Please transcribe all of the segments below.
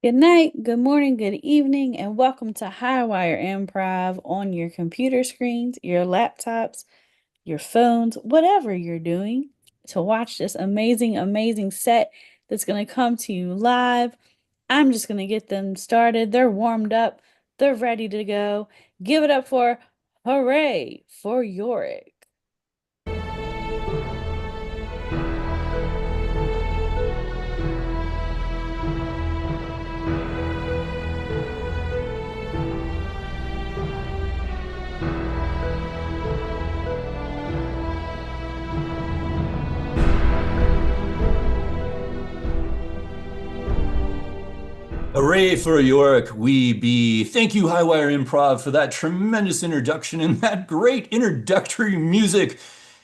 Good night, good morning, good evening, and welcome to Highwire Improv on your computer screens, your laptops, your phones, whatever you're doing to watch this amazing, amazing set that's going to come to you live. I'm just going to get them started. They're warmed up, they're ready to go. Give it up for Hooray for Yorick. Hooray for York, we be. Thank you, Highwire Improv, for that tremendous introduction and that great introductory music.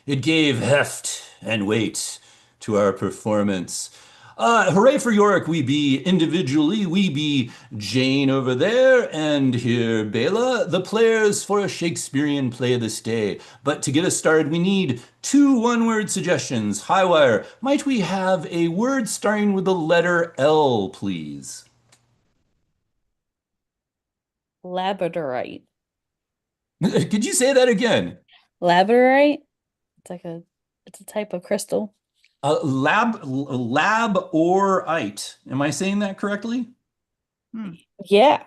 It gave heft and weight to our performance. Hooray for York, we be. Individually, we be Jane over there, and here Bela, the players for a Shakespearean play this day. But to get us started, we need two one-word suggestions. Highwire, might we have a word starting with the letter L, please? Labradorite. Could you say that again? Labradorite? It's like it's a type of crystal. Lab or ite. Am I saying that correctly? Yeah.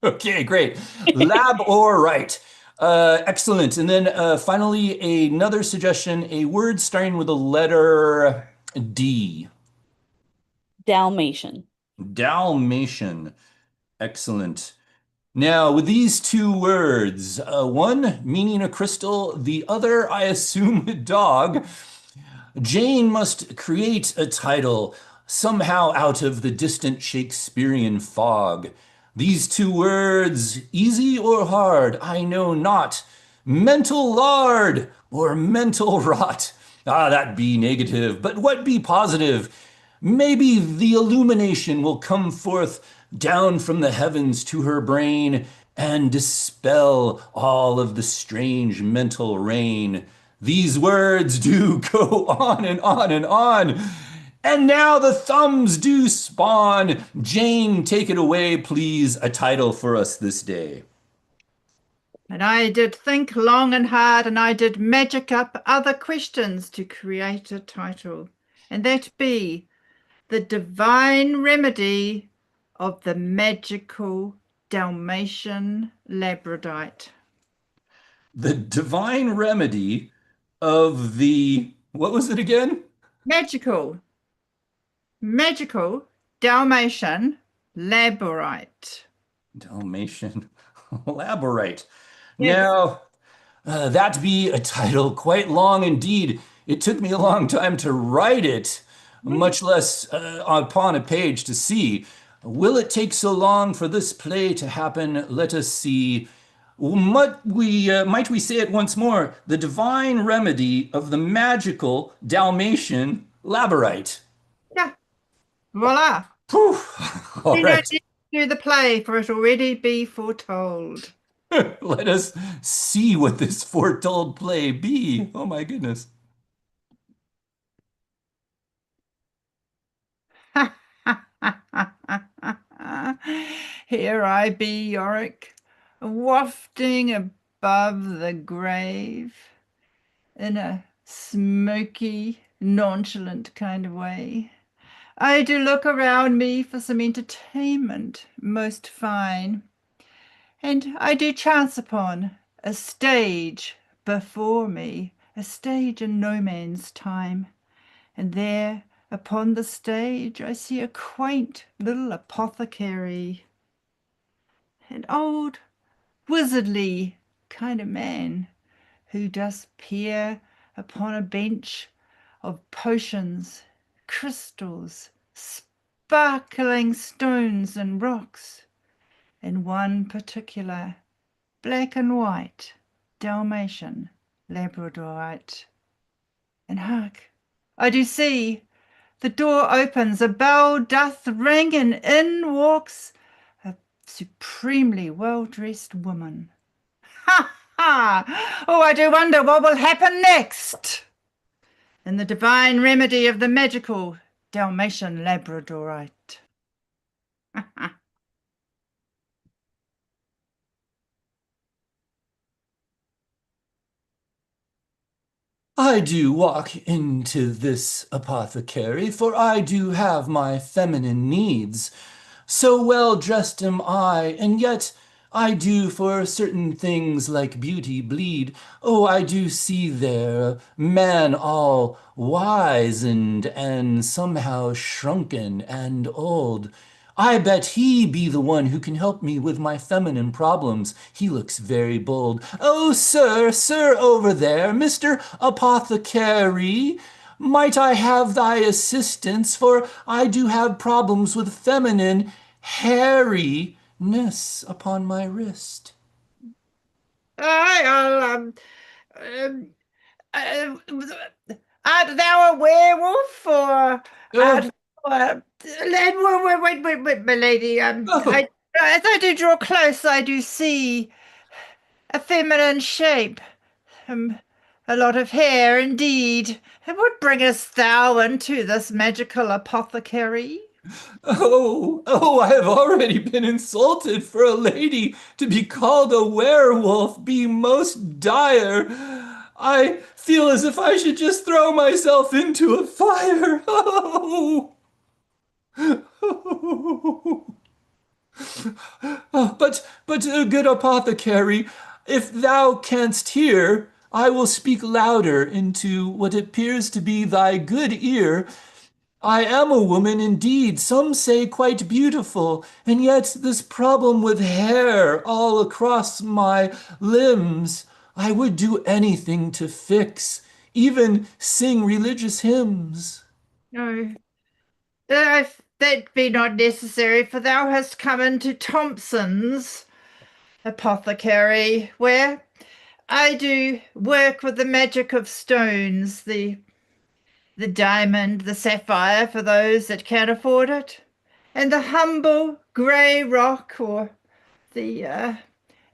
Okay, great. Lab or right. Excellent. And then finally, another suggestion, a word starting with a letter D. Dalmatian. Dalmatian. Excellent. Now, with these two words, one meaning a crystal, the other, I assume, a dog, Jane must create a title somehow out of the distant Shakespearean fog. These two words, easy or hard, I know not. Mental lard or mental rot. Ah, that be negative, but what be positive? Maybe the illumination will come forth down from the heavens to her brain and dispel all of the strange mental rain. These words do go on and on and on. And now the thumbs do spawn. Jane, take it away, please. A title for us this day. And I did think long and hard, and I did magic up other questions to create a title, and that be The Divine Remedy of the Magical Dalmatian Labradorite. The divine remedy of the, what was it again? Magical, magical Dalmatian Labradorite. Dalmatian Laborite. Yes. Now, that be a title quite long indeed. It took me a long time to write it, much less upon a page to see. Will it take so long for this play to happen? Let us see. Might we say it once more? The divine remedy of the magical Dalmatian Laborite. Yeah, voila. Whew. All You don't right. need to do the play, for it already be foretold. Let us see what this foretold play be. Oh my goodness. Here I be, Yorick, wafting above the grave in a smoky, nonchalant kind of way. I do look around me for some entertainment most fine, and I do chance upon a stage before me, a stage in no man's time. And there upon the stage I see a quaint little apothecary, an old wizardly kind of man who does peer upon a bench of potions, crystals, sparkling stones and rocks, and one particular black and white Dalmatian Labradorite. And hark, I do see the door opens, a bell doth ring, and in walks a supremely well-dressed woman. Ha ha! Oh, I do wonder what will happen next in the divine remedy of the magical Dalmatian Labradorite. I do walk into this apothecary, for I do have my feminine needs. So well dressed am I, and yet I do for certain things like beauty bleed. Oh, I do see there a man all wizened and somehow shrunken and old. I bet he be the one who can help me with my feminine problems. He looks very bold. Oh, sir over there, Mr. Apothecary, might I have thy assistance, for I do have problems with feminine hairiness upon my wrist. I'll um, uh, art thou a werewolf or art Oh, wait, my lady. oh, As I do draw close, I do see a feminine shape. Um, a lot of hair, indeed. And what bringest thou into this magical apothecary? oh, I have already been insulted for a lady to be called a werewolf be most dire. I feel as if I should just throw myself into a fire. Oh. But, good apothecary, if thou canst hear, I will speak louder into what appears to be thy good ear. I am a woman indeed, some say quite beautiful, and yet this problem with hair all across my limbs, I would do anything to fix, even sing religious hymns. No, that be not necessary, for thou hast come into Thompson's apothecary, where I do work with the magic of stones, the diamond, the sapphire for those that can afford it, and the humble grey rock or the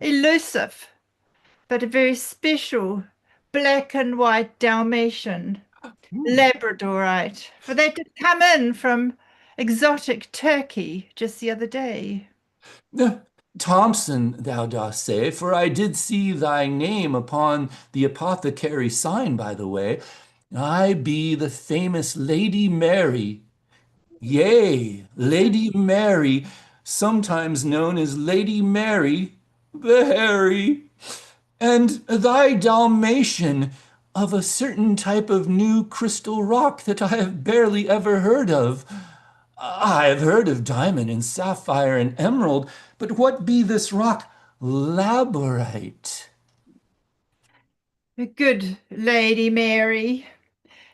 elusive but a very special black and white Dalmatian Labradorite, for they did come in from exotic Turkey just the other day. Uh, Thompson, thou dost say, for I did see thy name upon the apothecary sign, by the way. I be the famous Lady Mary. Yea, Lady Mary, sometimes known as Lady Mary the Hairy, and thy Dalmatian of a certain type of new crystal rock that I have barely ever heard of. I have heard of diamond and sapphire and emerald, but what be this rock laborite? Good Lady Mary,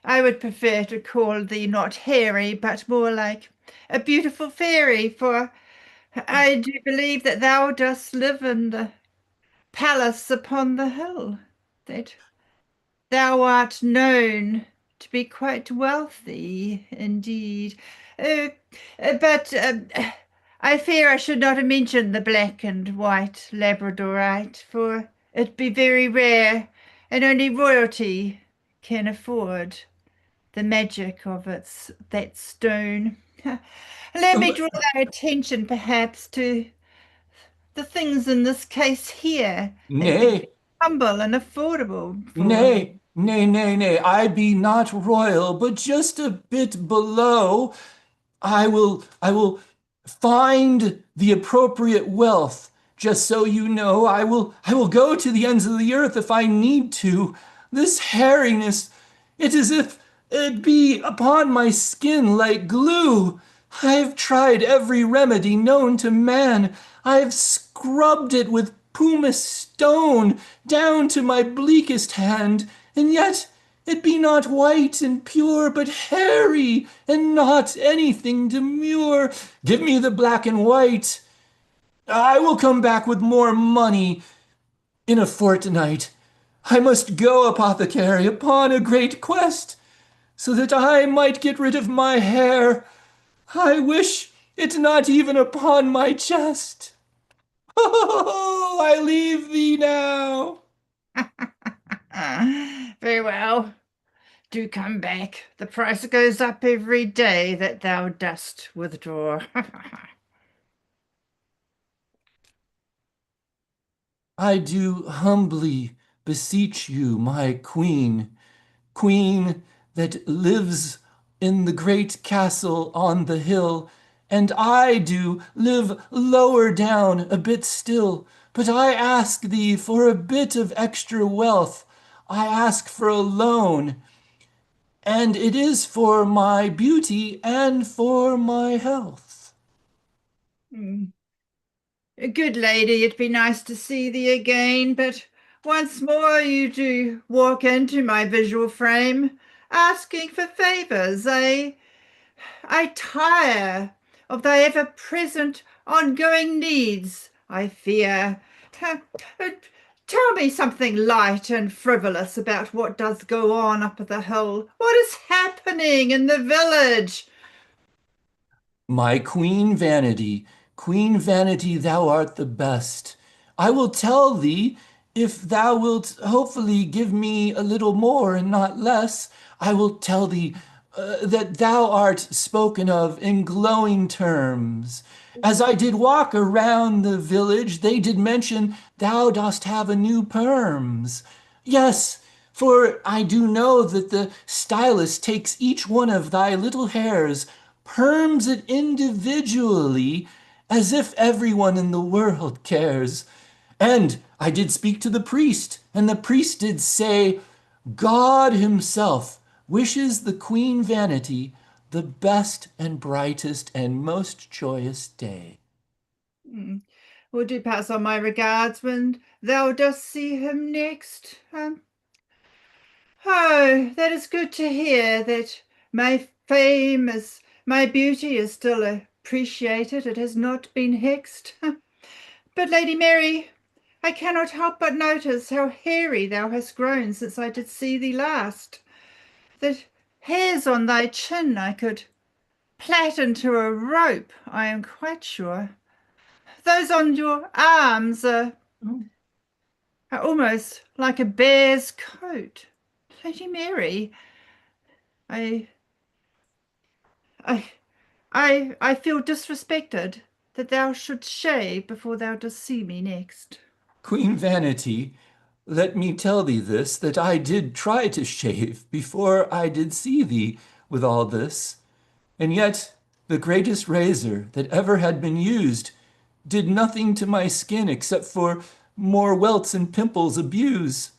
I would prefer to call thee not hairy, but more like a beautiful fairy, for I do believe that thou dost live in the palace upon the hill, that thou art known to be quite wealthy indeed. Uh, but I fear I should not have mentioned the black and white Labradorite, for it be very rare, and only royalty can afford the magic of that stone. Let me draw thy attention perhaps to the things in this case here that be Nay, humble and affordable for nay, I be not royal, but just a bit below. I will find the appropriate wealth. Just so you know, I will go to the ends of the earth if I need to. This hairiness, it is if it be upon my skin like glue. I've tried every remedy known to man. I've scrubbed it with pumice stone down to my bleakest hand, and yet it be not white and pure, but hairy, and not anything demure. Give me the black and white. I will come back with more money in a fortnight. I must go, apothecary, upon a great quest, so that I might get rid of my hair. I wish it not even upon my chest. Oh, I leave thee now. very well. Do come back. The price goes up every day that thou dost withdraw. I do humbly beseech you, my queen, queen that lives in the great castle on the hill, and I do live lower down a bit still, but I ask thee for a bit of extra wealth. I ask for a loan, and it is for my beauty and for my health. Mm. Good lady, it'd be nice to see thee again, but once more you do walk into my visual frame, asking for favours. I tire of thy ever-present ongoing needs, I fear. Uh, uh, Tell me something light and frivolous about what does go on up at the hill. What is happening in the village? My Queen Vanity, thou art the best. I will tell thee, if thou wilt hopefully give me a little more and not less, I will tell thee that thou art spoken of in glowing terms. As I did walk around the village, they did mention thou dost have a new perms. Yes, for I do know that the stylist takes each one of thy little hairs, perms it individually, as if everyone in the world cares. And I did speak to the priest, and the priest did say, God himself wishes the Queen Vanity the best and brightest and most joyous day. Hmm. Will do pass on my regards when thou dost see him next. Oh, that is good to hear that my fame as my beauty is still appreciated. It has not been hexed. But Lady Mary, I cannot help but notice how hairy thou hast grown since I did see thee last. The hairs on thy chin I could plait into a rope, I am quite sure. Those on your arms are almost like a bear's coat. Lady Mary, I, I, I feel disrespected that thou shouldst shave before thou dost see me next. Queen Vanity, let me tell thee this, that I did try to shave before I did see thee with all this, and yet the greatest razor that ever had been used did nothing to my skin except for more welts and pimples abuse.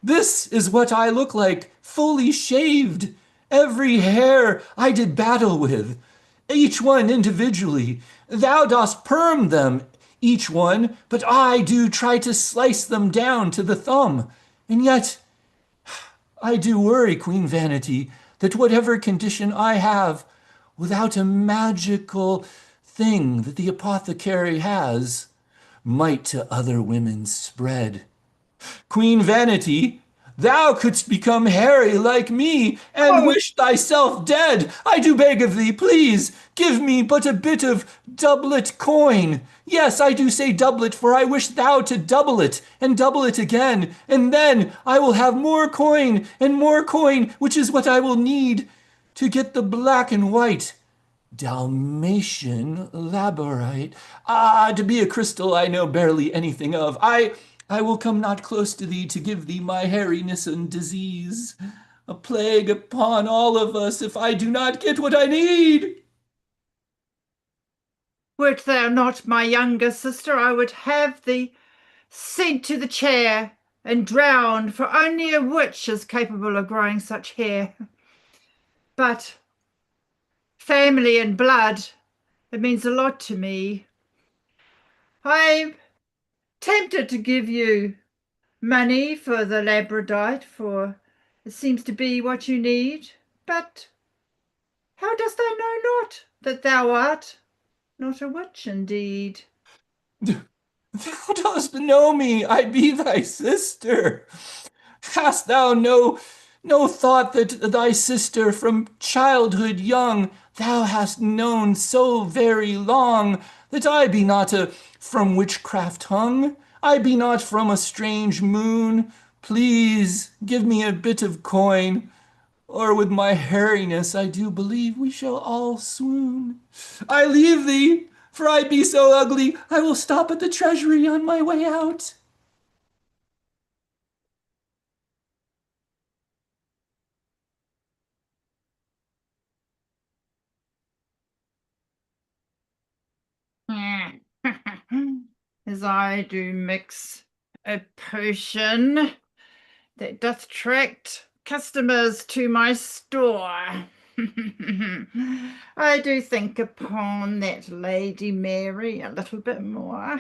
This is what I look like, fully shaved. Every hair I did battle with, each one individually. Thou dost perm them, each one, but I do try to slice them down to the thumb. And yet I do worry, Queen Vanity, that whatever condition I have, without a magical thing that the apothecary has, might to other women spread. Queen Vanity, thou couldst become hairy like me, and Oh, wish thyself dead. I do beg of thee, please, give me but a bit of doublet coin. Yes, I do say doublet, for I wish thou to double it, and double it again, and then I will have more coin, and more coin, which is what I will need to get the black and white Dalmatian labyrite. Ah, to be a crystal I know barely anything of. I will come not close to thee to give thee my hairiness and disease. A plague upon all of us if I do not get what I need. wert thou not my younger sister, I would have thee sent to the chair and drowned, for only a witch is capable of growing such hair. But family and blood, it means a lot to me. I'm tempted to give you money for the labradorite, for it seems to be what you need. But how dost thou know not that thou art not a witch indeed? Thou dost know me, I be thy sister. Hast thou no thought that thy sister from childhood young thou hast known so very long, that I be not from witchcraft hung, I be not from a strange moon. Please give me a bit of coin, or with my hairiness I do believe we shall all swoon. I leave thee, for I be so ugly, I will stop at the treasury on my way out. As I do mix a potion that doth attract customers to my store. I do think upon that Lady Mary a little bit more.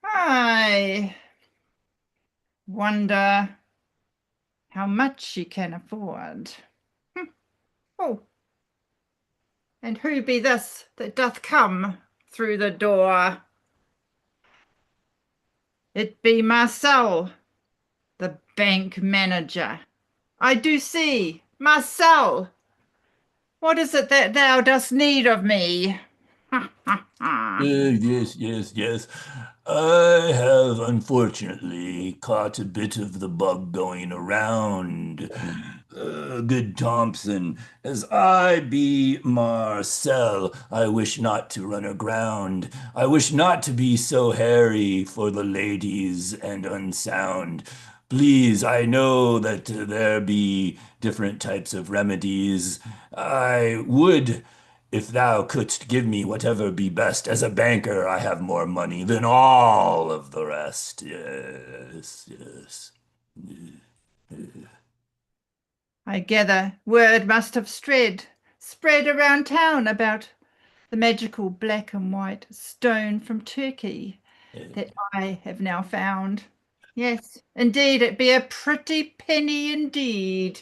I wonder how much she can afford. Oh, and who be this that doth come through the door? It be Marcel, the bank manager. I do see, Marcel, what is it that thou dost need of me? Yes, yes, yes. I have unfortunately caught a bit of the bug going around. Good Thompson, as I be Marcel, I wish not to run aground. I wish not to be so hairy for the ladies and unsound. Please, I know that there be different types of remedies. I would, if thou couldst give me whatever be best. As a banker, I have more money than all of the rest. Yes, yes. I gather word must have spread around town about the magical black and white stone from Turkey that I have now found. Yes, indeed, it be a pretty penny indeed.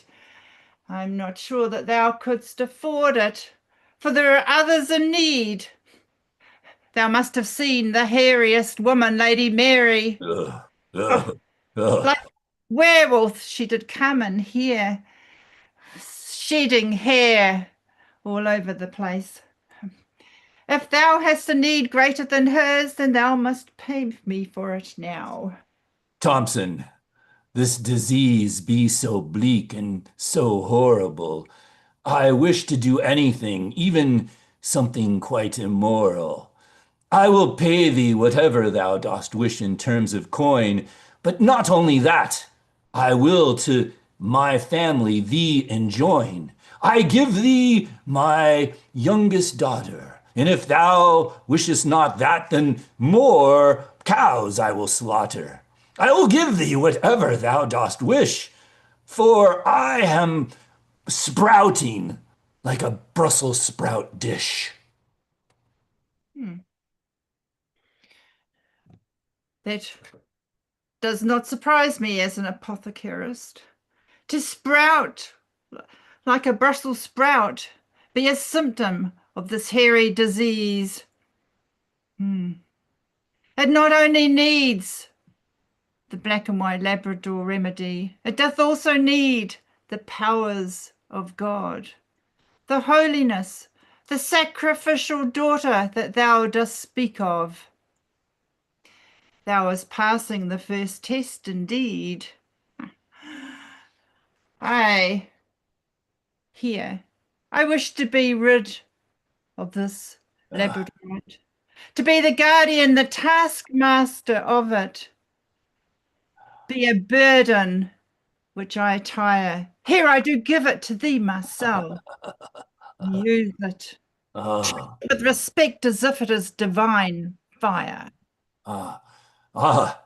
I'm not sure that thou couldst afford it, for there are others in need. Thou must have seen the hairiest woman, Lady Mary. Ugh, Oh, ugh, ugh. like werewolf she did come in here, shedding hair all over the place. If thou hast a need greater than hers, then thou must pay me for it now. Thompson, this disease be so bleak and so horrible. I wish to do anything, even something quite immoral. I will pay thee whatever thou dost wish in terms of coin, but not only that, I will to my family thee enjoin. I give thee my youngest daughter, and if thou wishest not that, then more cows I will slaughter. I will give thee whatever thou dost wish, for I am sprouting like a Brussels sprout dish. Hmm. That does not surprise me as an apothecarist. To sprout like a Brussels sprout be a symptom of this hairy disease. It not only needs the black and white Labrador remedy, it doth also need the powers of God, the holiness, the sacrificial daughter that thou dost speak of. Thou is passing the first test indeed. I, here, I wish to be rid of this Ah, Labradorite, to be the guardian, the taskmaster of it, be a burden which I tire. Here I do give it to thee, Marcel. Use it ah, with respect as if it is divine fire. ah, ah.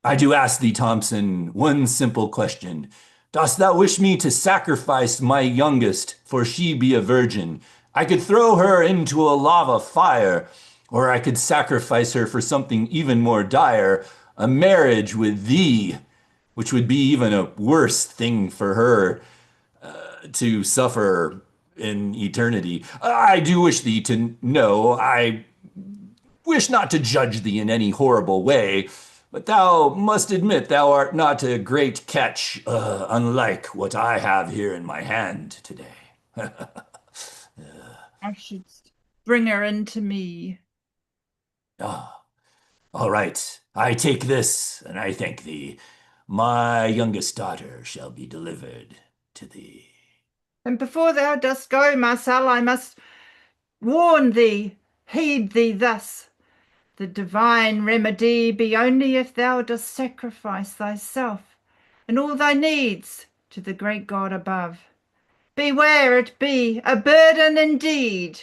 I do ask thee, Thompson, one simple question. Dost thou wish me to sacrifice my youngest, for she be a virgin? I could throw her into a lava fire, or I could sacrifice her for something even more dire, a marriage with thee, which would be even a worse thing for her to suffer in eternity. I do wish thee to know I wish not to judge thee in any horrible way, but thou must admit thou art not a great catch, unlike what I have here in my hand today. I should bring her into me. Ah, all right, I take this, and I thank thee. My youngest daughter shall be delivered to thee. And before thou dost go, Marcel, I must warn thee, heed thee thus. The divine remedy be only if thou dost sacrifice thyself and all thy needs to the great God above. beware it be a burden indeed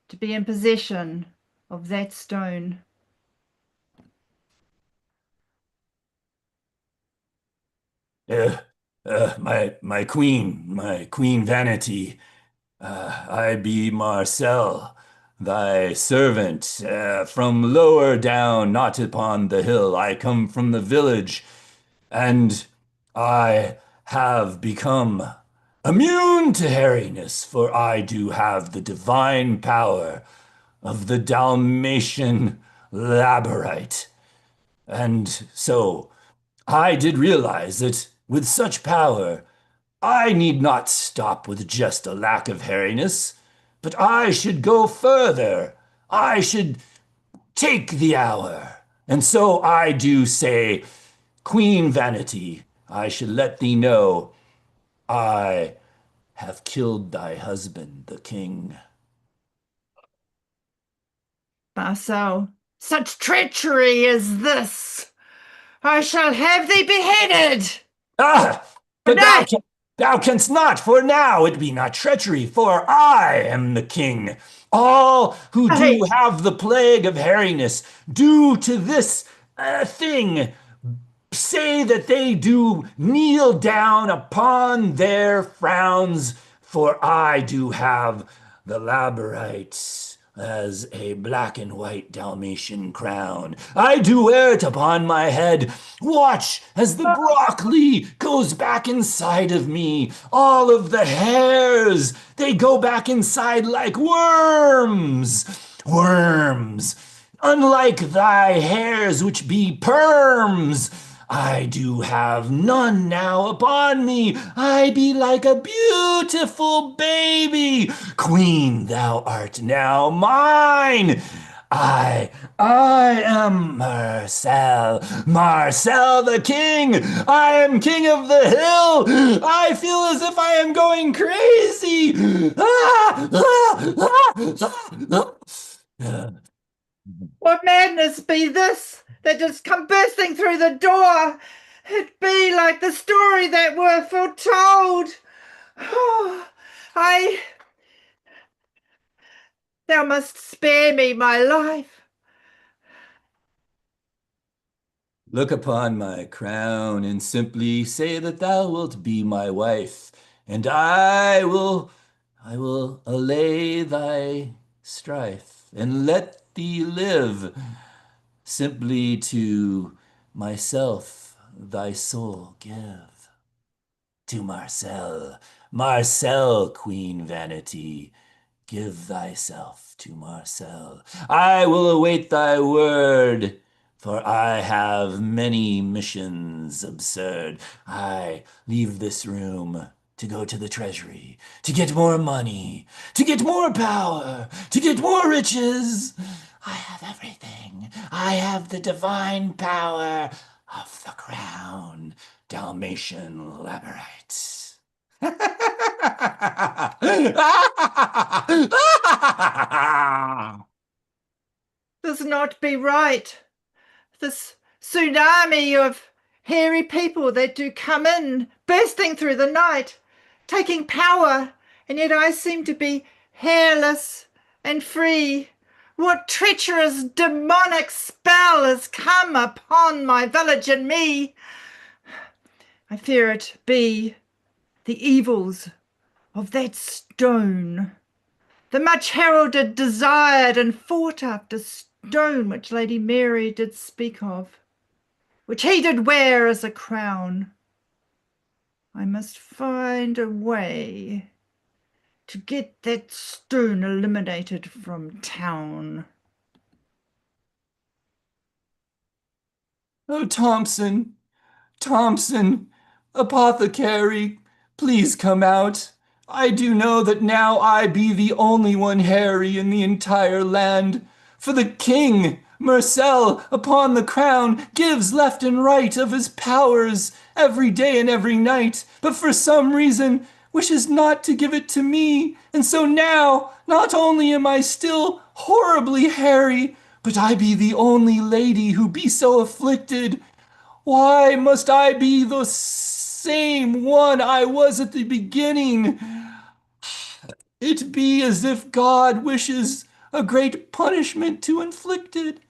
to be in possession of that stone. Uh, my queen Vanity. I be Marcel, thy servant, from lower down, not upon the hill. I come from the village, and I have become immune to hairiness, for I do have the divine power of the Dalmatian labyrite. And so I did realize that with such power, I need not stop with just a lack of hairiness, but I should go further. I should take the hour. And so I do say, Queen Vanity, I should let thee know I have killed thy husband, the king. Marcel, such treachery as this! I shall have thee beheaded! Ah! But Nay! thou canst not, for now it be not treachery, for I am the king. All who Hey, do have the plague of hairiness do to this thing say that they do kneel down upon their frowns, for I do have the labyrite as a black and white Dalmatian crown. I do wear it upon my head. Watch as the broccoli goes back inside of me. All of the hairs, they go back inside like worms. Worms. Unlike thy hairs, which be perms, I do have none now upon me. I be like a beautiful baby. Queen, thou art now mine. I am Marcel, Marcel the king. I am king of the hill. I feel as if I am going crazy. what madness be this that has come bursting through the door? It be like the story that were foretold. Oh, thou must spare me my life. Look upon my crown and simply say that thou wilt be my wife, and I will allay thy strife and let thee live. Simply to myself thy soul give. To Marcel, Marcel, Queen Vanity, give thyself to Marcel. I will await thy word, for I have many missions absurd. I leave this room to go to the treasury, to get more money, to get more power, to get more riches. I have everything. I have the divine power of the crown, Dalmatian labyrite. This not be right. This tsunami of hairy people that do come in, bursting through the night, taking power, and yet I seem to be hairless and free. What treacherous demonic spell has come upon my village and me? I fear it be the evils of that stone, the much heralded, desired, and fought after stone which Lady Mary did speak of, which he did wear as a crown. I must find a way to get that stone eliminated from town. Oh, Thompson, Thompson, apothecary, please come out. I do know that now I be the only one hairy in the entire land. For the king, Marcel, upon the crown, gives left and right of his powers every day and every night, but for some reason wishes not to give it to me. And so now, not only am I still horribly hairy, but I be the only lady who be so afflicted. Why must I be the same one I was at the beginning? It be as if God wishes a great punishment to inflict it.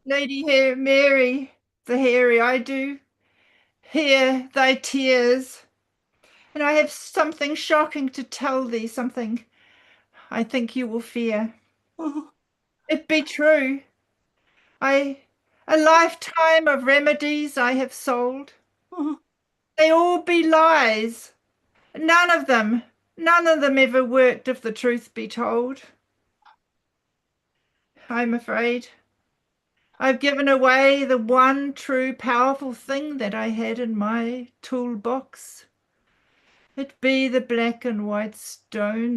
Mary, the Hairy, I do hear thy tears, and I have something shocking to tell thee, something I think you will fear. Oh, It be true. I a lifetime of remedies I have sold. oh, They all be lies. None of them, none of them ever worked if the truth be told. I'm afraid I've given away the one true powerful thing that I had in my toolbox. It be the black and white stone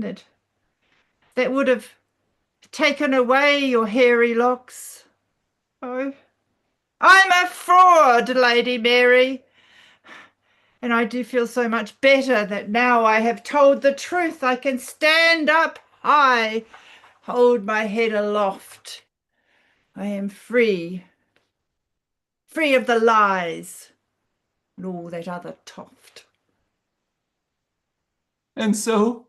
that would have taken away your hairy locks. Oh, I'm a fraud, Lady Mary, and I do feel so much better that now I have told the truth I can stand up high, hold my head aloft. I am free, free of the lies and all that other toft. and so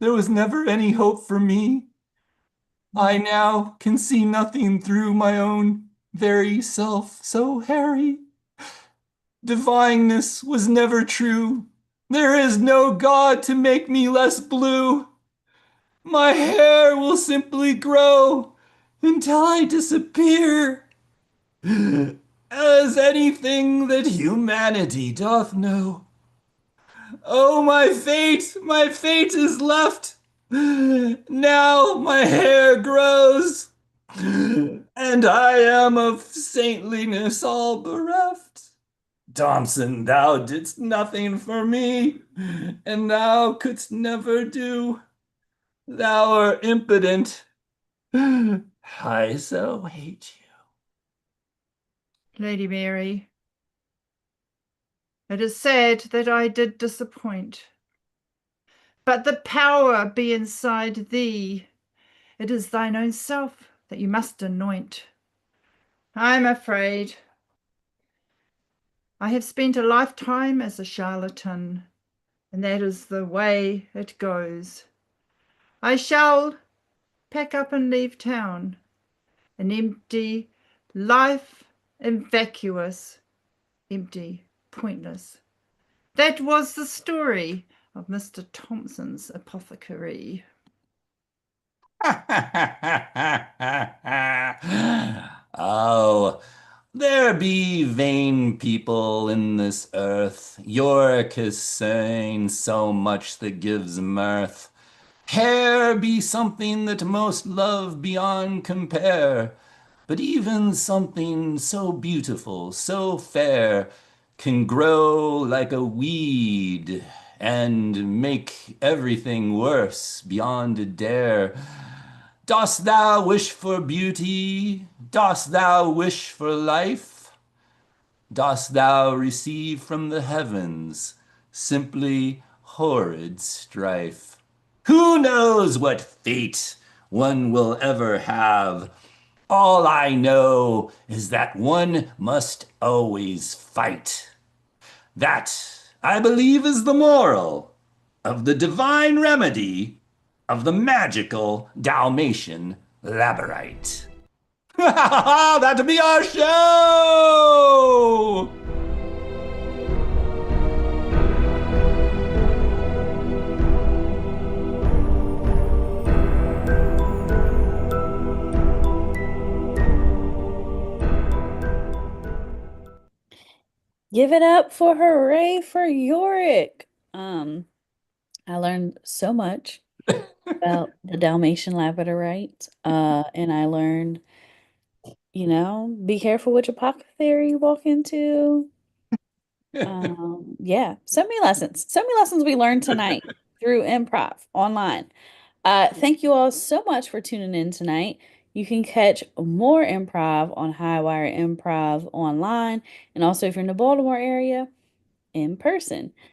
there was never any hope for me. I now can see nothing through my own very self, so Harry, divineness was never true. There is no God to make me less blue. My hair will simply grow until I disappear, as anything that humanity doth know. Oh, my fate is left. Now my hair grows, and I am of saintliness all bereft. Thompson, thou didst nothing for me, and thou couldst never do. Thou art impotent. I so hate Lady Mary, it is sad that I did disappoint, but the power be inside thee. It is thine own self that you must anoint. I'm afraid I have spent a lifetime as a charlatan, and that is the way it goes. I shall pack up and leave town, an empty life, vacuous, empty, pointless. That was the story of Mr. Thompson's apothecary. you. Oh, there be vain people in this earth. Yorick is saying so much that gives mirth. Hair be something that most love beyond compare. But even something so beautiful, so fair, can grow like a weed and make everything worse beyond a dare. Dost thou wish for beauty? Dost thou wish for life? Dost thou receive from the heavens simply horrid strife? Who knows what fate one will ever have? All I know is that one must always fight. That, I believe, is the moral of the divine remedy of the magical Dalmatian labyrite. That'll be our show! Give it up for hooray for Yorick. I learned so much about the Dalmatian Labradorite. And I learned, be careful which apothecary you walk into. Yeah, so many lessons we learned tonight through improv online. Thank you all so much for tuning in tonight. You can catch more improv on Highwire Improv online, and also if you're in the Baltimore area, in person.